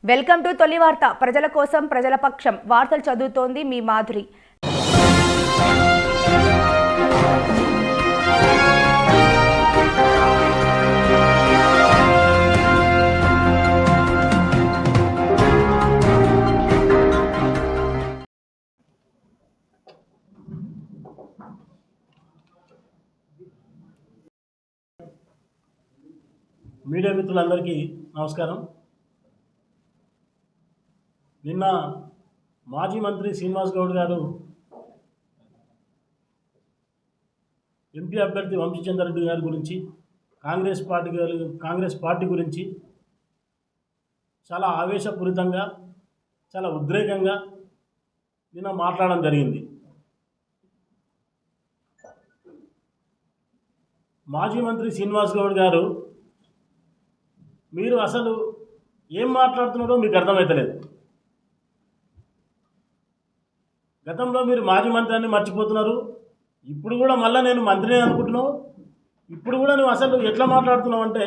Welcome to తొలి వార్త. ప్రజల కోసం ప్రజల పక్షం వార్తలు చదువుతోంది మీ మాధురి. మీడియా మిత్రులందరికీ నమస్కారం. నిన్న మాజీ మంత్రి శ్రీనివాస్ గౌడ్ గారు ఎంపీ అభ్యర్థి వంశీచంద్రారెడ్డి గారి గురించి కాంగ్రెస్ పార్టీ గురించి చాలా ఆవేశపూరితంగా చాలా ఉద్రేకంగా నిన్న మాట్లాడడం జరిగింది. మాజీ మంత్రి శ్రీనివాస్ గౌడ్ గారు, మీరు అసలు ఏం మాట్లాడుతున్నారో మీకు అర్థమవుతలేదు. గతంలో మీరు మాజీ మంత్రి అని మర్చిపోతున్నారు. ఇప్పుడు కూడా మళ్ళీ నేను మంత్రినే అనుకుంటున్నావు. ఇప్పుడు కూడా నువ్వు అసలు ఎట్లా మాట్లాడుతున్నావు అంటే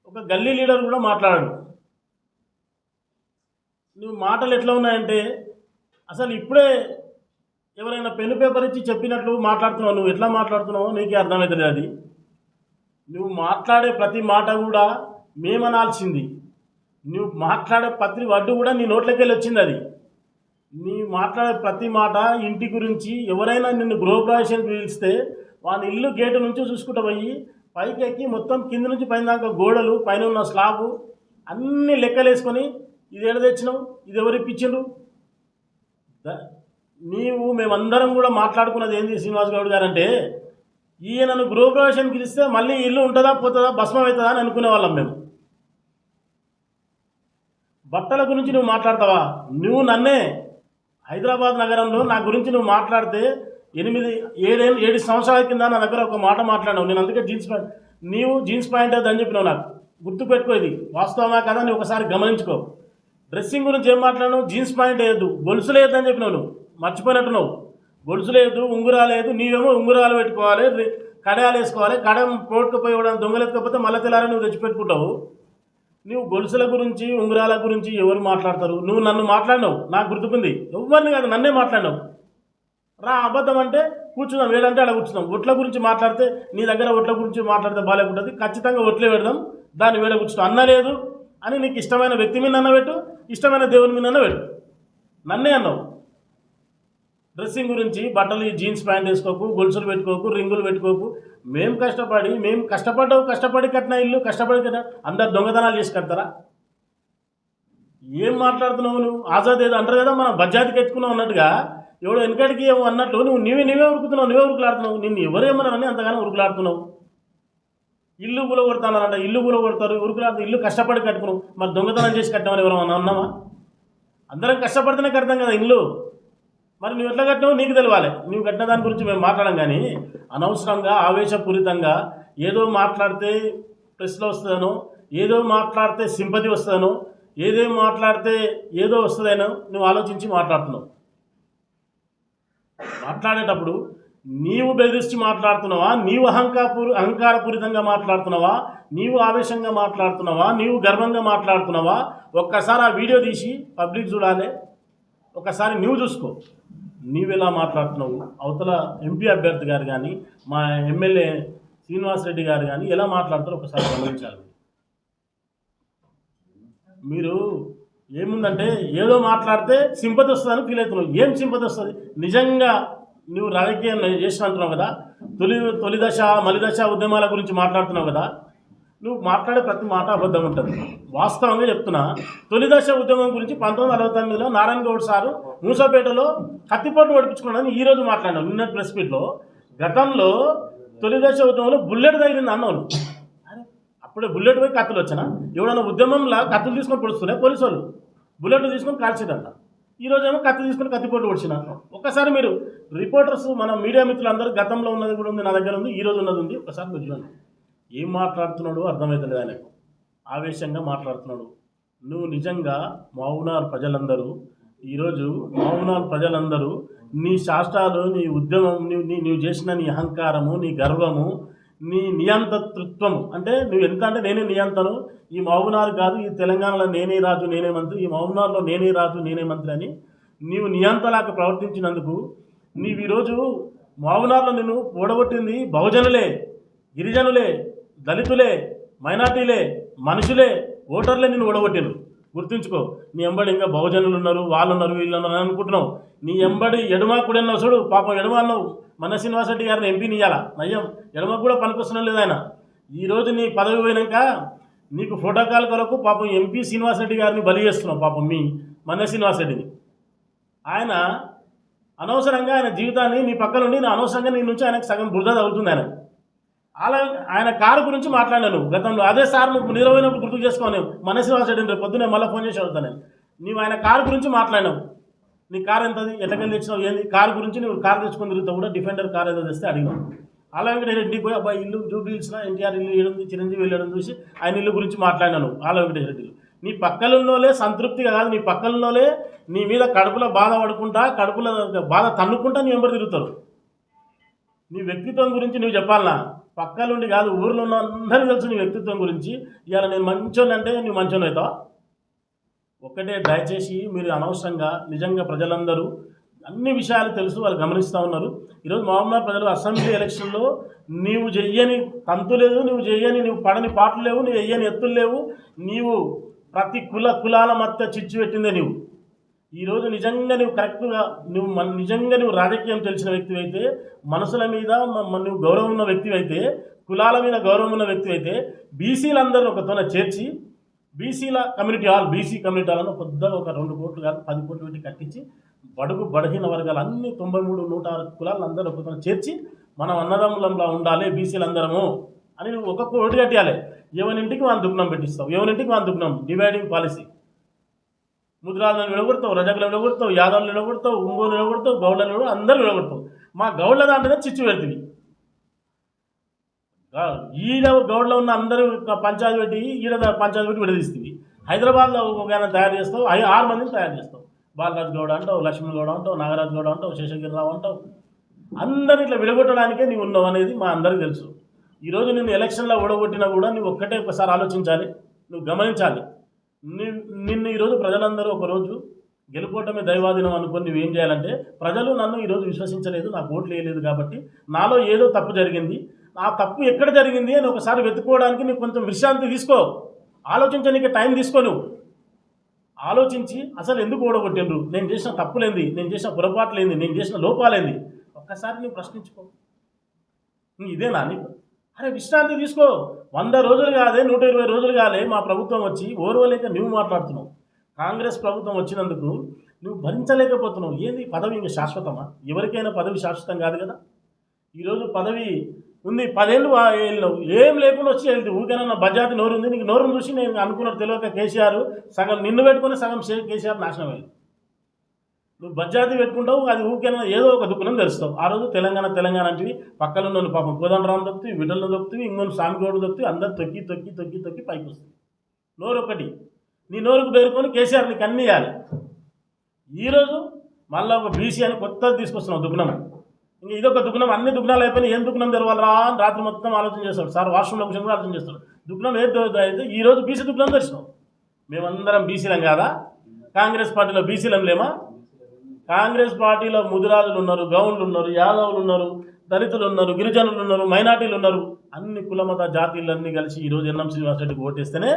ఒక గల్లీ లీడర్ కూడా మాట్లాడాడు. నువ్వు మాటలు ఎట్లా ఉన్నాయంటే అసలు ఇప్పుడే ఎవరైనా పెన్ను పేపర్ ఇచ్చి చెప్పినట్లు మాట్లాడుతున్నావు. నువ్వు ఎట్లా మాట్లాడుతున్నావో నీకే అర్థమవుతుంది. అది నువ్వు మాట్లాడే ప్రతి మాట కూడా మేమనాల్సింది. నువ్వు మాట్లాడే ప్రతి వడ్డు కూడా నీ నోట్లోకి వెళ్ళి వచ్చింది. అది నీ మాట్లాడే ప్రతి మాట ఇంటి గురించి. ఎవరైనా నిన్ను గృహప్రవేశానికి పిలిస్తే వాని ఇల్లు గేటు నుంచి చూసుకుంటూ పోయి పైకి ఎక్కి మొత్తం కింద నుంచి పైన దాకా గోడలు, పైన ఉన్న స్లాబు అన్నీ లెక్కలేసుకొని ఇది ఎడ తెచ్చినావు, ఇది ఎవరు ఇప్పించరు. మేమందరం కూడా మాట్లాడుకున్నది ఏంది శ్రీనివాస్ గౌడ్ గారు అంటే, ఈయనను గృహప్రవేశానికి పిలిస్తే మళ్ళీ ఇల్లు ఉంటుందా పోతుందా భస్మం అవుతుందా అని అనుకునే వాళ్ళం మేము. బట్టల గురించి నువ్వు మాట్లాడతావా? నువ్వు నన్నే హైదరాబాద్ నగరంలో నా గురించి నువ్వు మాట్లాడితే 7 సంవత్సరాల కింద నా దగ్గర ఒక మాట మాట్లాడావు. నేను అందుకే నీవు జీన్స్ ప్యాంట్ అని చెప్పినావు. నాకు గుర్తుపెట్టుకో, ఇది వాస్తవమా కదా అని ఒకసారి గమనించుకో. డ్రెస్సింగ్ గురించి ఏం మాట్లాడినావు? జీన్స్ ప్యాంట్ వేయద్దు, గొలుసు లేదు అని చెప్పినావు. నువ్వు మర్చిపోయినట్టున్నావు. గొలుసు లేదు, ఉంగురాలు లేదు. నీవేమో ఉంగురాలు పెట్టుకోవాలి, కడాలు వేసుకోవాలి. కడం పోటుకుపోయి ఇవ్వడానికి దొంగలెత్తకపోతే మళ్ళీ తెల్లారని నువ్వు తెచ్చిపెట్టుకుంటావు. నువ్వు గొలుసుల గురించి ఉంగరాల గురించి ఎవరు మాట్లాడతారు? నువ్వు నన్ను మాట్లాడినావు, నాకు గుర్తుకుంది. ఎవరిని కాదు, నన్నే మాట్లాడినావు. రా, అబద్ధం అంటే కూర్చున్నాం, వేడంటే అలా కూర్చున్నాం. ఒట్ల గురించి మాట్లాడితే నీ దగ్గర ఒట్ల గురించి మాట్లాడితే బాగాలేకుంటుంది. ఖచ్చితంగా ఒట్లే పెడదాం, దాన్ని వేడ కూర్చున్నాం. అన్న లేదు అని నీకు ఇష్టమైన వ్యక్తి మీద అన్న పెట్టు, ఇష్టమైన దేవుని మీద అన్న పెట్టు. నన్నే అన్నావు. డ్రెస్సింగ్ గురించి బట్టలు జీన్స్ ప్యాంట్ వేసుకోకు, గొలుసులు పెట్టుకోకు, రింగులు పెట్టుకోకు. మేము కష్టపడి కట్టిన ఇల్లు కష్టపడి కట్టిన అందరు దొంగతనాలు చేసి కడతారా? ఏం మాట్లాడుతున్నావు నువ్వు? ఆజాద్ ఏదో అంటారు కదా, మనం బజ్జాతికి ఎత్తుకున్నావు అన్నట్టుగా, ఎవడో వెనకడికి ఏమో అన్నట్టు నీవే ఉరుకుతున్నావు, నీవే ఉరుకులాడుతున్నావు. నిన్ను ఎవరేమన్నారని అంతగానో ఉరుకులాడుతున్నావు. ఇల్లు కూల కొడతానంట, ఇల్లు కూల కొడతారు, ఉరుకులాడుతూ ఇల్లు కష్టపడి కట్టుకున్నావు. మరి దొంగతనం చేసి కట్టినామని ఎవరన్నా అన్నామా? అందరం కష్టపడితేనే కడతాం కదా ఇల్లు. మరి నువ్వు ఎట్లా కట్టినావు నీకు తెలియాలి. నువ్వు కట్టిన దాని గురించి మేము మాట్లాడడం. కానీ అనవసరంగా ఆవేశపూరితంగా ఏదో మాట్లాడితే ప్రెస్లో వస్తుందనో, ఏదో మాట్లాడితే సింపతి వస్తుందనో, ఏదో మాట్లాడితే ఏదో వస్తుందనో నువ్వు ఆలోచించి మాట్లాడుతున్నావు. మాట్లాడేటప్పుడు నీవు బెదిరించి మాట్లాడుతున్నావా, నీవు అహంకారపూరితంగా మాట్లాడుతున్నావా, నీవు ఆవేశంగా మాట్లాడుతున్నావా, నీవు గర్వంగా మాట్లాడుతున్నావా? ఒక్కసారి ఆ వీడియో తీసి పబ్లిక్ చూడాలి. ఒకసారి నువ్వు చూసుకో, నీవెలా మాట్లాడుతున్నావు. అవతల ఎంపీ అభ్యర్థి గారు కానీ మా ఎమ్మెల్యే శ్రీనివాసరెడ్డి గారు కానీ ఎలా మాట్లాడతారో ఒకసారి గమనించాలి. మీరు ఏముందంటే ఏదో మాట్లాడితే సింపతి వస్తుందని ఫీల్ అవుతున్నావు. ఏం సింపతి వస్తుంది? నిజంగా నువ్వు రాజకీయం చేసిన అంటున్నావు కదా, తొలి దశ మలి దశ ఉద్యమాల గురించి మాట్లాడుతున్నావు కదా. నువ్వు మాట్లాడే ప్రతి మాట అబద్ధం ఉంటుంది. వాస్తవంగా చెప్తున్నా, తొలి దశ ఉద్యమం గురించి 1949లో నారాయణ గౌడ్ సారు మూసాపేటలో కత్తిపోటు ఓడిపించుకున్నాడని ఈరోజు మాట్లాడినావు నిన్న ప్రెస్ మీట్లో. గతంలో తొలి దశ ఉద్యమంలో బుల్లెట్ తగిలింది అన్నావు. అరే, అప్పుడే బుల్లెట్ పోయి కత్తులు వచ్చానా? ఎవడన్నా ఉద్యమంలో కత్తులు తీసుకొని పొడుస్తున్నాయి పోలీసు వాళ్ళు, బుల్లెట్లు తీసుకొని కాల్చిదంట. ఈరోజేమో కత్తి తీసుకొని కత్తిపోటు పొడిచిన. ఒక్కసారి మీరు రిపోర్టర్స్, మన మీడియా మిత్రులందరూ గతంలో ఉన్నది కూడా ఉంది, నా దగ్గర ఉంది, ఈరోజు ఉన్నది ఉంది. ఒకసారి మీరు చూడండి. ఏం మాట్లాడుతున్నాడు అర్థమవుతలేదు. ఆయనకు ఆవేశంగా మాట్లాడుతున్నాడు. నువ్వు నిజంగా మౌనార్ ప్రజలందరూ నీ శాస్త్రాలు, నీ ఉద్యమం, నువ్వు చేసిన నీ అహంకారము, నీ గర్వము, నీ నియంతృత్వం అంటే నువ్వు ఎంత అంటే నేనే నియంతను, ఈ మహబూబ్నగర్ కాదు ఈ తెలంగాణలో నేనే రాజు నేనే మంత్రి, ఈ మహబూబ్నగర్లో నేనే రాజు నేనే మంత్రి అని నీవు నియంతలాగా ప్రవర్తించినందుకు నీవు ఈరోజు మహబూబ్నగర్లో నిన్ను ఓడగొట్టింది బహుజనులే, గిరిజనులే, దళితులే, మైనార్టీలే, మనుషులే, ఓటర్లే నిన్ను ఓడగొట్టిండ్రు. గుర్తుంచుకో. నీ ఎంబడి ఇంకా బహుజనులు ఉన్నారు, వాళ్ళు ఉన్నారు, వీళ్ళు ఉన్నారు అని అనుకుంటున్నావు. నీ ఎంబడి ఎడమాకుడు అన్నావు చూడు, పాపం ఎడమ అన్నావు. మన శ్రీనివాసరెడ్డి గారిని ఎంపీని ఇయ్యాలా నయ్యం, ఎడమకు కూడా పనికొస్తున్నా లేదు ఆయన. ఈరోజు నీ పదవి పోయినాక నీకు ప్రోటోకాల్ కొరకు పాపం ఎంపీ శ్రీనివాసరెడ్డి గారిని బలి చేస్తున్నావు. పాపం మీ మన శ్రీనివాసరెడ్డిని ఆయన అనవసరంగా ఆయన జీవితాన్ని నీ పక్కన ఉండి నా అనవసరంగా నీ నుంచి ఆయనకు సగం బురద తగులుతుంది. అలా ఆయన కారు గురించి మాట్లాడాను గతంలో. అదే సార్ నువ్వు నిరవైనప్పుడు గుర్తు చేసుకోను. మన శ్రీనివాసరెడ్డి రేపు పొద్దునే మళ్ళీ ఫోన్ చేసి అడుగుతాను నేను. నీవు ఆయన కారు గురించి మాట్లాడినావు. నీ కారు ఎంతది, ఎట్టకెళ్ళి తెచ్చినావు, ఏంది కారు గురించి నువ్వు కారు తెచ్చుకొని తిరుగుతావు కూడా. డిఫెండర్ కార్ ఏదో తెస్తే అడిగినావు. అలా వెంకటరెడ్డి పోయి అబ్బాయి ఇల్లు జూబ్లీహిల్స్లో ఎన్టీఆర్ ఇల్లు ఏడుంది, చిరంజీవి వెళ్ళడం చూసి ఆయన ఇల్లు గురించి మాట్లాడినాను. ఆల వెంకటరెడ్డిలు నీ పక్కలున్నోలే సంతృప్తిగా కాదు, నీ పక్కలున్నోలే నీ మీద కడుపులో బాధ పడుకుంటా, కడుపులో బాధ తన్నుకుంటా నీ వెంబడి తిరుగుతారు. నీ వ్యక్తిత్వం గురించి నువ్వు చెప్పాలనా? పక్కలుండి కాదు, ఊర్లో ఉన్న అందరికీ తెలుసు నీ వ్యక్తిత్వం గురించి. ఇవాళ నేను మంచోని అంటే నువ్వు మంచోని అవుతావా? ఒక్కటే దయచేసి మీరు అనవసరంగా నిజంగా ప్రజలందరూ అన్ని విషయాలు తెలుసు, వాళ్ళు గమనిస్తూ ఉన్నారు. ఈరోజు మహబూబ్నగర్ ప్రజలు అసెంబ్లీ ఎలక్షన్లో నీవు చెయ్యని తంతు లేదు, నువ్వు పడని పాటలు లేవు, నువ్వు చెయ్యని ఎత్తులు లేవు. నీవు ప్రతి కులాల మధ్య చిచ్చు పెట్టిందే నీవు. ఈరోజు నిజంగా నువ్వు కరెక్ట్గా నిజంగా నువ్వు రాజకీయం తెలిసిన వ్యక్తి అయితే, మనసుల మీద నువ్వు గౌరవం ఉన్న వ్యక్తి అయితే, కులాల మీద గౌరవం ఉన్న వ్యక్తి అయితే, బీసీలందరూ ఒకతోన చేర్చి బీసీల community hall, BC community hall కొద్దిగా ఒక 2 కోట్లు కాదు 10 కోట్లు పెట్టి కట్టించి బలహీన వర్గాలు అన్ని 93, 106 కులాలను అందరూ ఒకతోన చేర్చి మనం అన్నదమ్ములంలా ఉండాలి బీసీలందరము అని నువ్వు ఒక్కొక్క ఓటు కట్టాలి. ఎవరింటికి వాళ్ళ దుఃఖం పెట్టిస్తావు, ఎవరింటికి వాళ్ళ దుఃఖం. Dividing policy. ముద్రాలను విడగొడతావు, రజకులను విడగొడతావు, యాదవులను విడగొడతావు, ఒంగోలు విడగొడతావు, గౌడ్లను విడగొడతావు, అందరూ విడగొడతావు. మా గౌడ్ల దాంట్లోనే చిచ్చు పెడుతుంది. ఈడ గౌడ్లో ఉన్న అందరూ పంచాయతీ పెట్టి ఈడ పంచాయతీ పెట్టి విడదీస్తుంది. హైదరాబాద్లో ఒక తయారు చేస్తావు, 6 మందిని తయారు చేస్తావు. బాలరాజు గౌడ అంటావు, లక్ష్మణ్ గౌడ అంటావు, నాగరాజు గౌడ అంటావు, శేషగిరిరావు అంటావు. అందరిని ఇట్లా విడగొట్టడానికే నీవు ఉన్నావు అనేది మా అందరికీ తెలుసు. ఈరోజు నిన్ను ఎలక్షన్లో ఓడగొట్టినా కూడా నువ్వు ఒకసారి ఆలోచించాలి, నువ్వు గమనించాలి. నిన్ను ఈరోజు ప్రజలందరూ ఒకరోజు గెలుపోవటమే దైవాధీనం అనుకొని నువ్వేం చేయాలంటే, ప్రజలు నన్ను ఈరోజు విశ్వసించలేదు, నాకు ఓట్లు వేయలేదు కాబట్టి నాలో ఏదో తప్పు జరిగింది, ఆ తప్పు ఎక్కడ జరిగింది అని ఒకసారి వెతుక్కోవడానికి నీకు కొంచెం విశ్రాంతి తీసుకో, ఆలోచించడానికి టైం తీసుకో. నువ్వు ఆలోచించి అసలు ఎందుకు ఓడగొట్టిండ్రు, నేను చేసిన తప్పులేంది, నేను చేసిన పొరపాట్లేంది, నేను చేసిన లోపాలేంది ఒక్కసారి నువ్వు ప్రశ్నించుకో. ఇదేనా నీకు? అరే విశ్రాంతి తీసుకో. 100 రోజులు కాదే, 120 రోజులు కాలే మా ప్రభుత్వం వచ్చి ఓర్వలేక నువ్వు మాట్లాడుతున్నావు. కాంగ్రెస్ ప్రభుత్వం వచ్చినందుకు నువ్వు భరించలేకపోతున్నావు. ఏంది పదవి ఇంకా శాశ్వతమా? ఎవరికైనా పదవి శాశ్వతం కాదు కదా. ఈరోజు పదవి ఉంది, 10 ఏళ్ళు ఏం లేకుండా వచ్చి వెళ్తే ఊరికైనా నా బజాతి నోరు ఉంది. నీకు నోరును చూసి నేను అనుకున్నట్టు తెలియక కేసీఆర్ సగం నిన్ను పెట్టుకుని సగం కేసీఆర్ నాశనం అయ్యింది. నువ్వు బజ్జాతి పెట్టుకుంటావు, అది ఊరికైనా ఏదో ఒక దుఃఖం తెలుస్తావు. ఆ రోజు తెలంగాణ అంటివి పక్కన ఉన్న పాపం కోదండరాం దొక్కుతుంది, విడలను దొక్కుతుంది, ఇంకొన్ని స్వామిగౌడు దొక్కుతుంది, అందరు తొక్కి పైకి వస్తుంది. నోరు ఒకటి నీ నోరుకు పేరుకొని కేసీఆర్ నీకు అన్నీ ఇవ్వాలి. ఈరోజు మళ్ళీ ఒక బీసీ అని కొత్తది తీసుకొస్తున్నావు దుఃఖం. ఇంకా ఇదొక దుఃఖం, అన్ని దుఃఖాలు అయిపోయినా ఏం దుఃఖం తెరవాలరా అని రాత్రి మొత్తం ఆలోచన చేస్తాడు సార్. వాష్రూమ్లో విషయం కూడా ఆలోచన చేస్తాడు. దుఃఖం ఏది అయితే ఈరోజు బీసీ దుఃఖం తెచ్చినావు. మేమందరం బీసీలం కాదా? కాంగ్రెస్ పార్టీలో బీసీలం లేమా? కాంగ్రెస్ పార్టీలో ముదిరాజులు ఉన్నారు, గౌండ్లు ఉన్నారు, యాదవులు ఉన్నారు, దళితులు ఉన్నారు, గిరిజనులు ఉన్నారు, మైనార్టీలు ఉన్నారు. అన్ని కులమత జాతీయులన్నీ కలిసి ఈరోజు ఎన్ఎం శ్రీనివాసరెడ్డికి ఓటేస్తేనే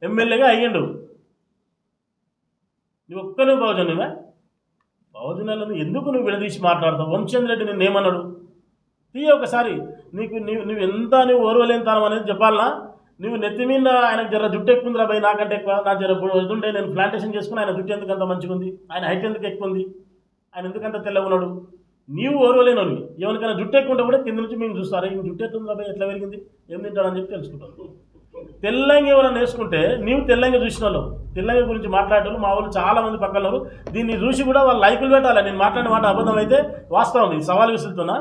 ఎమ్మెల్యేగా అయ్యిండు. నువ్వు ఒక్కనే బహుజనువే. బహుజనులను ఎందుకు నువ్వు విడదీసి మాట్లాడతావు? వంశేంద్ర రెడ్డి నిన్ను ఏమన్నాడు? ఒకసారి నువ్వు ఎంత నువ్వు ఓర్వలేనితనం అనేది చెప్పాలనా? నువ్వు నెత్తి మీద ఆయనకు జర జుట్టు ఎక్కువ ఉంది రాబాయి, నాకంటే ఎక్కువ, నా జర ఉంటే నేను ప్లాంటేషన్ చేసుకుని ఆయన జుట్టు ఎందుకు అంత మంచిగా ఉంది, ఆయన హైట్ ఎందుకు ఎక్కువ ఉంది, ఆయన ఎందుకంత తెల్లగా ఉన్నాడు. నీవు ఓర్వలేనోని. ఎవరికైనా జుట్టు ఎక్కువ ఉంటే కూడా కింద నుంచి మేము చూస్తారు, ఈయన జుట్టు ఎత్తుంది రాబాయి, ఎట్లా పెరిగింది, ఏం తింటాడని చెప్పి తెలుసుకుంటారు. తెల్లంగా ఎవరైనా వేసుకుంటే నీవు తెల్లంగా చూసిన వాళ్ళు, తెల్లంగా గురించి మాట్లాడేవాళ్ళు మా వాళ్ళు చాలామంది పక్కన. దీన్ని చూసి కూడా వాళ్ళు లైకులు పెట్టాలి. నేను మాట్లాడిన మాట అబద్ధం అయితే వాస్తవం, ఇది సవాల్ విసురుతున్నా.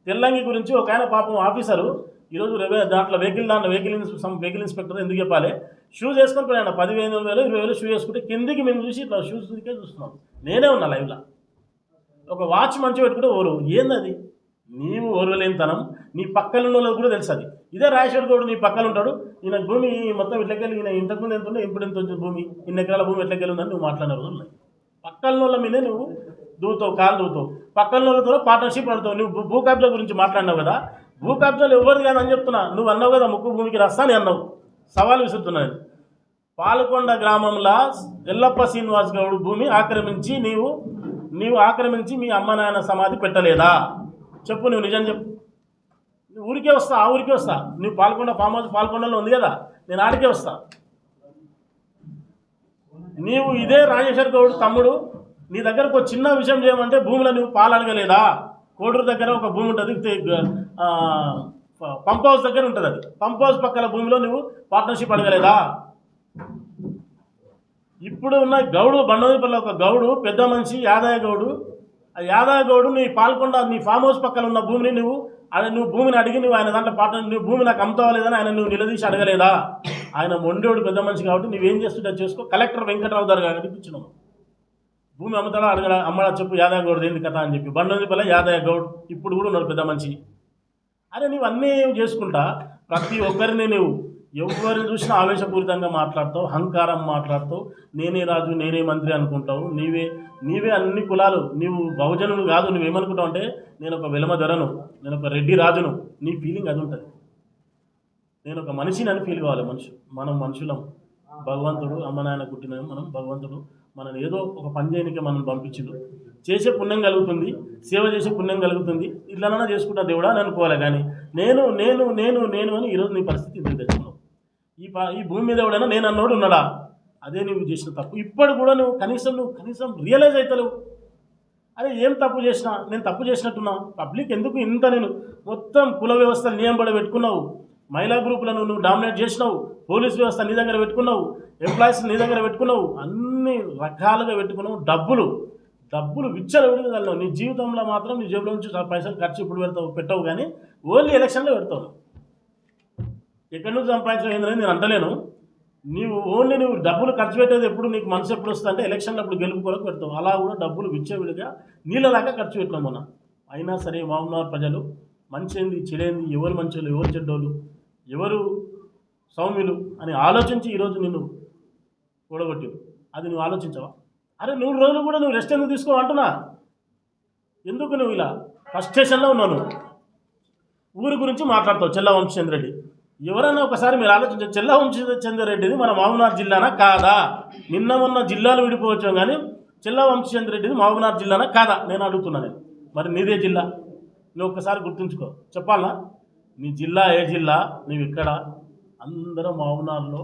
తెల్లంగి గురించి ఒక ఆయన పాపం ఆఫీసరు ఈరోజు దాంట్లో వెహికల్ ఇన్స్పెక్టర్ ఎందుకు చెప్పాలి, షూస్ వేసుకొని పోయాడు. 10,000, 20,000 షూ వేసుకుంటే కిందికి మేము చూసి ఇట్లా షూస్ చూస్తున్నాం. నేనే ఉన్నా లైవ్లో. ఒక వాచ్ మంచిగా పెట్టుకుంటే ఓరు ఏంది అది, నీవు ఓర్వలేనితనం నీ పక్కన ఉన్న వాళ్ళకి కూడా తెలుసు అది. ఇదే రాజశేఖర్ గౌడ్ నీ పక్కన ఉంటాడు, ఈయన భూమి మొత్తం ఇట్లకెళ్ళి ఈయన ఇంతకుముందు ఎంత ఉండే ఇప్పుడు ఎంత వచ్చింది భూమి, ఇన్ని ఎకరాల భూమి ఎట్లకెళ్ళి ఉందని నువ్వు మాట్లాడిన రోజులు ఉన్నాయి. పక్కన వాళ్ళ మీదే నువ్వు దూతావు, కాలు దూతావు, పక్కన వాళ్ళతో పార్ట్నర్షిప్ పడతావు. నువ్వు భూ కబ్జా గురించి మాట్లాడినావు కదా, భూ కబ్జాలు ఎవరిది కాదని చెప్తున్నా. నువ్వు అన్నావు కదా ముక్కు భూమికి రస్తాని అన్నావు, సవాలు విసురుతున్నాను. పాలకొండ గ్రామంలో ఎల్లప్ప శ్రీనివాస్ గౌడ్ భూమి ఆక్రమించి నీవు ఆక్రమించి మీ అమ్మ నాయన సమాధి పెట్టలేదా? చెప్పు, నువ్వు నిజం చెప్పు. నువ్వు ఊరికే వస్తా, ఆ ఊరికే వస్తా. నువ్వు పాల్గొండ ఫామ్ హౌస్ పాల్గొండలో ఉంది కదా, నేను ఆడికే వస్తా. నీవు ఇదే రాజేశ్వర్ గౌడ్ తమ్ముడు నీ దగ్గరకు ఒక చిన్న విషయం చేయమంటే భూమిలో నువ్వు పాలు అడగలేదా? కోడూరు దగ్గర ఒక భూమి ఉంటుంది, పంప్ హౌస్ దగ్గర ఉంటుంది, అది పంప్ హౌస్ పక్కల భూమిలో నువ్వు పార్ట్నర్షిప్ అడగలేదా? ఇప్పుడు ఉన్న గౌడు బండోదిపల్లి ఒక గౌడు పెద్ద మనిషి యాదయ్య గౌడు, ఆ యాదయ్య గౌడు నీ పాల్కొండ నీ ఫామ్ హౌస్ పక్కన ఉన్న భూమిని నువ్వు భూమిని అడిగి నువ్వు ఆయన దాంట్లో పార్ట్నర్ నువ్వు భూమి నాకు అమ్ముతావా లేదని ఆయన నువ్వు నిలదీసి అడగలేదా? ఆయన మొండోడు పెద్ద మనిషి కాబట్టి నువ్వేం చేస్తుంటే చేసుకో. కలెక్టర్ వెంకటరావు గారు ఇప్పించినావు, భూమి అమ్ముతాడా అడగడా, అమ్మడా చెప్పు యాదయ్య గౌడ్ ఏంది కథ అని చెప్పి. బండోదిపల్లి యాదయ్య గౌడ్ ఇప్పుడు కూడా ఉన్నాడు పెద్ద మనిషి. అరే నువ్వు అన్నీ చేసుకుంటా ప్రతి ఒక్కరిని నువ్వు ఎవరిని చూసినా ఆవేశపూరితంగా మాట్లాడతావు, అహంకారం మాట్లాడతావు, నేనే రాజు నేనే మంత్రి అనుకుంటావు. నీవే అన్ని కులాలు, నీవు బహుజనులు కాదు. నువ్వేమనుకుంటావు అంటే నేను ఒక వెలమ ధరను, నేను ఒక రెడ్డి రాజును, నీ ఫీలింగ్ అది ఉంటుంది. నేను ఒక మనిషిని అని ఫీల్ కావాలి. మనం మనుషులం, భగవంతుడు అమ్మ నాయన పుట్టిన మనం భగవంతుడు మనం ఏదో ఒక పని చేయనికే మనం పంపించిండు. చేసే పుణ్యం కలుగుతుంది, సేవ చేసే పుణ్యం కలుగుతుంది, ఇట్లనన్నా చేసుకుంటా దేవుడా అని అనుకోవాలి. కానీ నేను నేను నేను నేను అని ఈరోజు నీ పరిస్థితి ఇందుకు తెచ్చుకున్నావు. ఈ భూమి మీద ఎవడైనా నేను అన్నోడు ఉన్నాడా? అదే నువ్వు చేసిన తప్పు. ఇప్పుడు కూడా నువ్వు కనీసం రియలైజ్ అవుతలేవు. అదే ఏం తప్పు చేసినా, నేను తప్పు చేసినట్టున్నా. పబ్లిక్ ఎందుకు ఇంత నేను మొత్తం కుల వ్యవస్థ నియంబడ పెట్టుకున్నావు, మహిళా గ్రూపులను నువ్వు డామినేట్ చేసినావు, పోలీస్ వ్యవస్థ నీ దగ్గర పెట్టుకున్నావు, ఎంప్లాయీస్ నీ దగ్గర పెట్టుకున్నావు, అన్ని రకాలుగా పెట్టుకున్నావు. డబ్బులు విచ్చలవిడిగలవు. నీ జీవితంలో మాత్రం నీ జేబులో నుంచి పైసలు ఖర్చు ఇప్పుడు పెట్టవు కానీ ఓన్లీ ఎలక్షన్లో పెడతావు. ఎక్కడి నుంచి సంపాదించడం ఏంటనేది నేను అంటలేను. నువ్వు డబ్బులు ఖర్చు పెట్టేది ఎప్పుడు నీకు మనసు ఎప్పుడు వస్తుంది అంటే ఎలక్షన్లో అప్పుడు గెలుపు కొరకు పెడతావు. అలా కూడా డబ్బులు విచ్చవిడిగా నీళ్ళలాగా ఖర్చు పెట్టినాం మనం. అయినా సరే మామూలు ప్రజలు మంచి చెడేంది, ఎవరు మంచోళ్ళు ఎవరు చెడ్డోళ్ళు ఎవరు సౌమ్యులు అని ఆలోచించి ఈరోజు నిన్ను కూడగొట్టిరు. అది నువ్వు ఆలోచించవా? అరే 100 రోజులు కూడా నువ్వు రెస్ట్ ఎందుకు తీసుకో అంటున్నా. ఎందుకు నువ్వు ఇలా ఫ్రస్ట్రేషన్లో ఉన్నావు? ఊరి గురించి మాట్లాడతావు. చెల్ల వంశచంద్రెడ్డి ఎవరైనా ఒకసారి మీరు ఆలోచించారు, చెల్ల వంశచంద్రెడ్డిది మన మహబూబ్నగర్ జిల్లానా కాదా? నిన్న మొన్న జిల్లాలు విడిపోవచ్చు కానీ చెల్ల వంశచంద్రెడ్డిది మహబూబ్నగర్ జిల్లానా కాదా నేను అడుగుతున్నాను. మరి నీదే జిల్లా, నువ్వు ఒక్కసారి గుర్తుంచుకో. చెప్పాలా నీ జిల్లా ఏ జిల్లా? నువ్వు ఇక్కడ అందరం మహబూబ్నగర్లో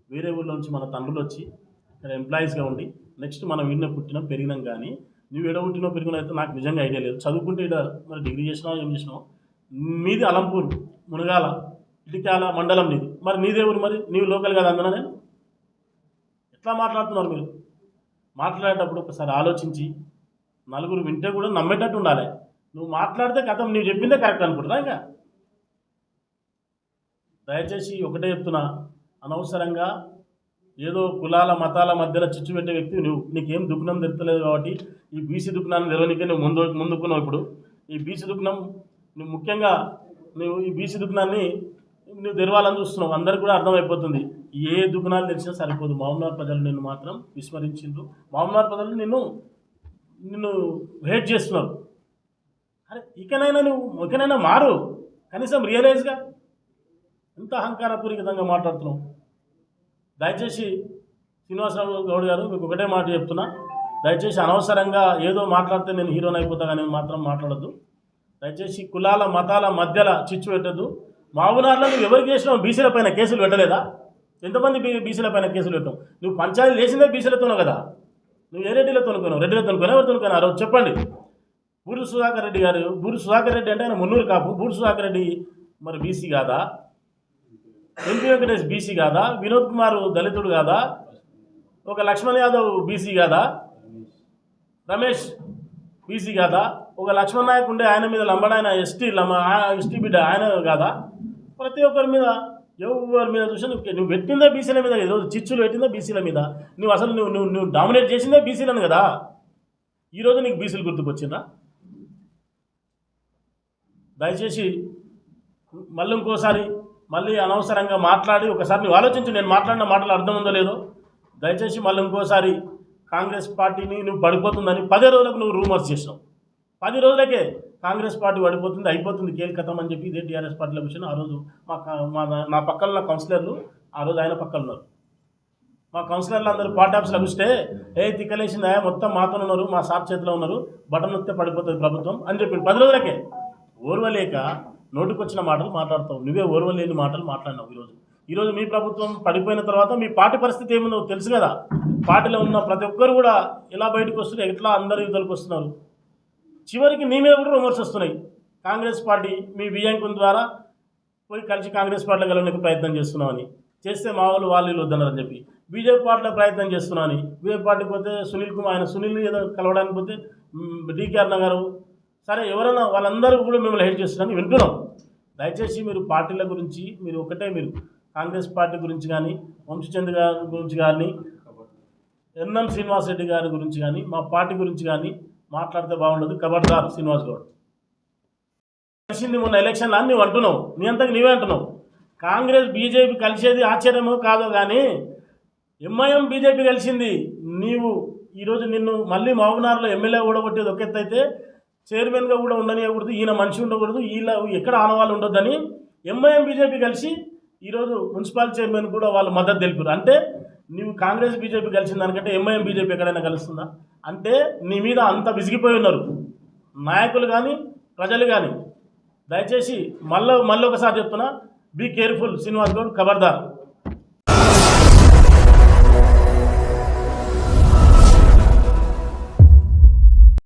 వేరే ఊళ్ళో నుంచి మన తండ్రులు వచ్చి ఇక్కడ ఎంప్లాయీస్గా ఉండి నెక్స్ట్ మనం వీడిన పుట్టినాం పెరిగినాం. కానీ నువ్వు ఎడ పుట్టినో పెరిగినా అయితే నాకు నిజంగా ఐడియా లేదు. చదువుకుంటే ఇక్కడ మరి డిగ్రీ చేసినావు ఏం చేసినావు? మీది అలంపూర్ మునగాల ఇటికాల మండలం నీది, మరి నీదే ఊరు, మరి నీవు లోకల్ కాదు అందున. నేను ఎట్లా మాట్లాడుతున్నారు మీరు? మాట్లాడేటప్పుడు ఒకసారి ఆలోచించి నలుగురు వింటే కూడా నమ్మేటట్టు ఉండాలి. నువ్వు మాట్లాడితే కథం నువ్వు చెప్పిందే కరెక్ట్ అనుకుంటున్నా. ఇంకా దయచేసి ఒకటే చెప్తున్నా, అనవసరంగా ఏదో కులాల మతాల మధ్యలో చిచ్చు పెట్టే వ్యక్తి నువ్వు. నీకేం దుఃఖనం తెరతలేదు కాబట్టి ఈ బీసీ దుఃఖనాన్ని తెరవనికే నువ్వు ముందుకున్నావు. ఇప్పుడు ఈ బీసీ దుఃఖనం నువ్వు ముఖ్యంగా ఈ బీసీ దుఃఖనాన్ని నువ్వు తెరవాలని చూస్తున్నావు. అందరికి కూడా అర్థమైపోతుంది. ఏ దుఃఖనాలు తెలిసినా సరిపోదు. మహబూబ్నగర్ ప్రజలు నిన్ను మాత్రం విస్మరించిండ్రు. మహబూబ్నగర్ ప్రజలు నిన్ను హేట్ చేస్తున్నారు. అరే ఇకనైనా మారు, కనీసం రియలైజ్గా. ఎంత అహంకారపూరితంగా మాట్లాడుతున్నావు. దయచేసి శ్రీనివాసరావు గౌడ్ గారు మీకు ఒకటే మాట చెప్తున్నా, దయచేసి అనవసరంగా ఏదో మాట్లాడితే నేను హీరోని అయిపోతా కానీ మాత్రం మాట్లాడద్దు. దయచేసి కులాల మతాల మధ్యలో చిచ్చు పెట్టద్దు. మహబూబ్నగర్లో నువ్వు ఎవరికి చేసినావు? బీసీల పైన కేసులు పెట్టలేదా? ఎంతమంది బీసీల పైన కేసులు పెట్టావు? నువ్వు పంచాయతీలు వేసిందే బీసీలతోనో కదా. నువ్వు ఏ రెడ్డిలతో అనుకున్నావు? రెడ్డిలతో అనుకున్నావు? ఎవరితో అనుకున్నావు? రోజు చెప్పండి. బూరు సుధాకర్ రెడ్డి గారు, బూరు సుధాకర్ రెడ్డి అంటే ఆయన మున్నూరు కాపు. బూరు సుధాకర్ రెడ్డి మరి బీసీ కాదా? ఎంపీ వెంకటేష్ బీసీ కాదా? వినోద్ కుమార్ దళితుడు కాదా? ఒక లక్ష్మణ్ యాదవ్ బీసీ కాదా? రమేష్ బీసీ కాదా? ఒక లక్ష్మణ్ నాయక్ ఉండే ఆయన మీద లంబడాయన ఎస్టీ బిడ్డ ఆయన కాదా? ప్రతి ఒక్కరి మీద ఎవరి మీద చూసినా నువ్వు పెట్టిందే బీసీల మీద. ఏదో చిచ్చులు పెట్టిందే బీసీల మీద. నువ్వు అసలు నువ్వు డామినేట్ చేసిందే బీసీలను కదా. ఈరోజు నీకు బీసీలు గుర్తుకొచ్చిందా? దయచేసి మళ్ళీ ఇంకోసారి మళ్ళీ అనవసరంగా మాట్లాడి ఒకసారి నువ్వు ఆలోచించు, నేను మాట్లాడిన మాటలు అర్థం ఉందో లేదో. దయచేసి మళ్ళీ ఇంకోసారి కాంగ్రెస్ పార్టీని నువ్వు పడిపోతుందని 10 రోజులకు నువ్వు రూమర్స్ చేసినావు. 10 రోజులకే కాంగ్రెస్ పార్టీ పడిపోతుంది, అయిపోతుంది, కథం అని చెప్పి ఇదే టీఆర్ఎస్ పార్టీలో విషయం. ఆ రోజు నా పక్కన ఉన్న కౌన్సిలర్లు ఆ రోజు ఆయన పక్కన ఉన్నారు. మా కౌన్సిలర్లు అందరూ పార్టీ ఆఫీస్లో చూస్తే తిక్కలేసిందా మొత్తం మాతో ఉన్నారు, మా సాప్ చేతిలో ఉన్నారు, బటన్ నొక్కితే పడిపోతుంది ప్రభుత్వం అని చెప్పి 10 రోజులకే. ఓర్వలేక నోటికొచ్చిన మాటలు మాట్లాడతావు. నువ్వే ఓర్వలేని మాటలు మాట్లాడినావు. ఈరోజు మీ ప్రభుత్వం పడిపోయిన తర్వాత మీ పార్టీ పరిస్థితి ఏముందో తెలుసు కదా. పార్టీలో ఉన్న ప్రతి ఒక్కరు కూడా ఎలా బయటకు వస్తున్నారు, ఎట్లా అందరు యుద్ధలకు వస్తున్నారు. చివరికి నీ మీద కూడా రూమర్స్ వస్తున్నాయి. కాంగ్రెస్ పార్టీ మీ వియాంకుల ద్వారా పోయి కలిసి కాంగ్రెస్ పార్టీలో కలవడానికి ప్రయత్నం చేస్తున్నామని, చేస్తే మా వాళ్ళు వద్దన్నారని చెప్పి బీజేపీ పార్టీలో ప్రయత్నం చేస్తున్నామని. బీజేపీ పార్టీకి పోతే సునీల్ ఏదో కలవడానికి పోతే డీకే అన్న గారు, సరే ఎవరైనా వాళ్ళందరూ కూడా మిమ్మల్ని హెల్ప్ చేస్తున్నారని వింటున్నాం. దయచేసి మీరు పార్టీల గురించి మీరు కాంగ్రెస్ పార్టీ గురించి కానీ, వంశీచంద్ర గారి గురించి కానీ, ఎన్ఎం శ్రీనివాస్ రెడ్డి గారి గురించి కానీ, మా పార్టీ గురించి కానీ మాట్లాడితే బాగుండదు. ఖబర్దార్ శ్రీనివాస్ గౌడ్. కలిసింది మొన్న ఎలక్షన్లో అని నువ్వు అంటున్నావు, నీ అంతకు నీవే అంటున్నావు. కాంగ్రెస్ బీజేపీ కలిసేది ఆశ్చర్యమో కాదో కానీ ఎంఐఎం బీజేపీ కలిసింది. నీవు ఈరోజు నిన్ను మళ్ళీ మహబూబ్నగర్లో ఎమ్మెల్యే ఓడగొట్టేది ఒక ఎత్తు అయితే, చైర్మన్గా కూడా ఉండనివ్వకూడదు, ఈయన మనిషి ఉండకూడదు, వీళ్ళ ఎక్కడ ఆనవాళ్ళు ఉండొద్దని ఎంఐఎం బీజేపీ కలిసి ఈరోజు మున్సిపల్ చైర్మన్ కూడా వాళ్ళు మద్దతు తెలిపారు. అంటే నీవు కాంగ్రెస్ బీజేపీ కలిసిన దానికంటే ఎంఐఎం బీజేపీ ఎక్కడైనా కలుస్తుందా? అంటే నీ మీద అంత విసిగిపోయి ఉన్నారు నాయకులు కానీ ప్రజలు కానీ. దయచేసి మళ్ళీ ఒకసారి చెప్తున్నా, బీ కేర్ఫుల్ శ్రీనివాస్ గౌడ్, ఖబర్దార్.